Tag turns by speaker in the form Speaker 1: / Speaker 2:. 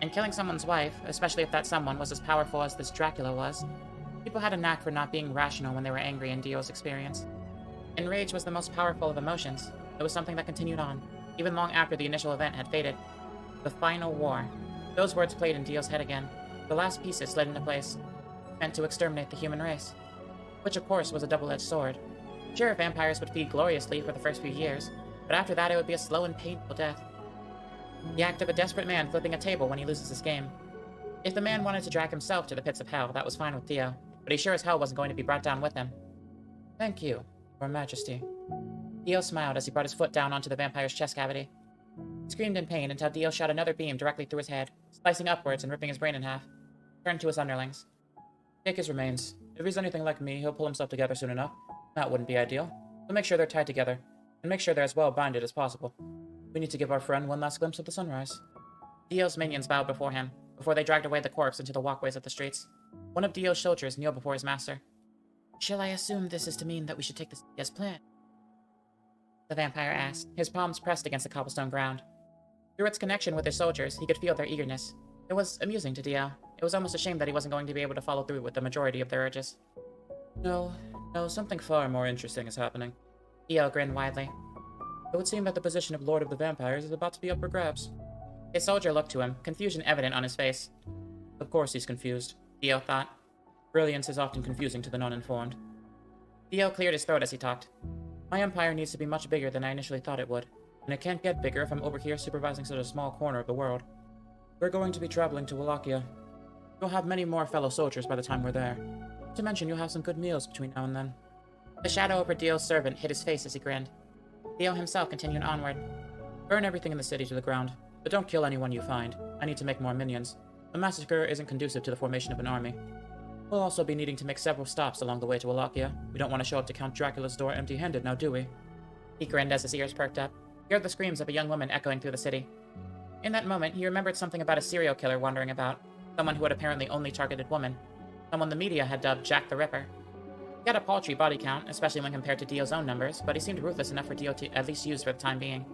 Speaker 1: And killing someone's wife, especially if that someone was as powerful as this Dracula was, people had a knack for not being rational when they were angry in Dio's experience. And rage was the most powerful of emotions. It was something that continued on, even long after the initial event had faded. The final war. Those words played in Dio's head again. The last pieces slid into place, meant to exterminate the human race. Which, of course, was a double-edged sword. Sure, vampires would feed gloriously for the first few years, but after that it would be a slow and painful death. The act of a desperate man flipping a table when he loses his game. If the man wanted to drag himself to the pits of hell, that was fine with Dio, but he sure as hell wasn't going to be brought down with him. Thank you, Your Majesty. Dio smiled as he brought his foot down onto the vampire's chest cavity. He screamed in pain until Dio shot another beam directly through his head, slicing upwards and ripping his brain in half. Turned to his underlings. Take his remains. If he's anything like me, he'll pull himself together soon enough. That wouldn't be ideal. So make sure they're tied together, and make sure they're as well binded as possible. We need to give our friend one last glimpse of the sunrise. Dio's minions bowed before him, before they dragged away the corpse into the walkways of the streets. One of Dio's soldiers kneeled before his master. Shall I assume this is to mean that we should take this as planned? The vampire asked, his palms pressed against the cobblestone ground. Through its connection with his soldiers, he could feel their eagerness. It was amusing to Dio. It was almost a shame that he wasn't going to be able to follow through with the majority of their urges. No, something far more interesting is happening. Dio grinned widely. It would seem that the position of Lord of the Vampires is about to be up for grabs. His soldier looked to him, confusion evident on his face. Of course he's confused, Dio thought. Brilliance is often confusing to the non-informed. Dio cleared his throat as he talked. My empire needs to be much bigger than I initially thought it would, and it can't get bigger if I'm over here supervising such a small corner of the world. We're going to be traveling to Wallachia. You'll have many more fellow soldiers by the time we're there. Not to mention you'll have some good meals between now and then. The shadow over Dio's servant hid his face as he grinned. Dio himself continued onward. Burn everything in the city to the ground, but don't kill anyone you find. I need to make more minions. A massacre isn't conducive to the formation of an army. We'll also be needing to make several stops along the way to Wallachia. We don't want to show up to Count Dracula's door empty-handed now, do we? He grinned as his ears perked up. He heard the screams of a young woman echoing through the city. In that moment, he remembered something about a serial killer wandering about. Someone who had apparently only targeted women. Someone the media had dubbed Jack the Ripper. He had a paltry body count, especially when compared to Dio's own numbers, but he seemed ruthless enough for Dio to at least use for the time being.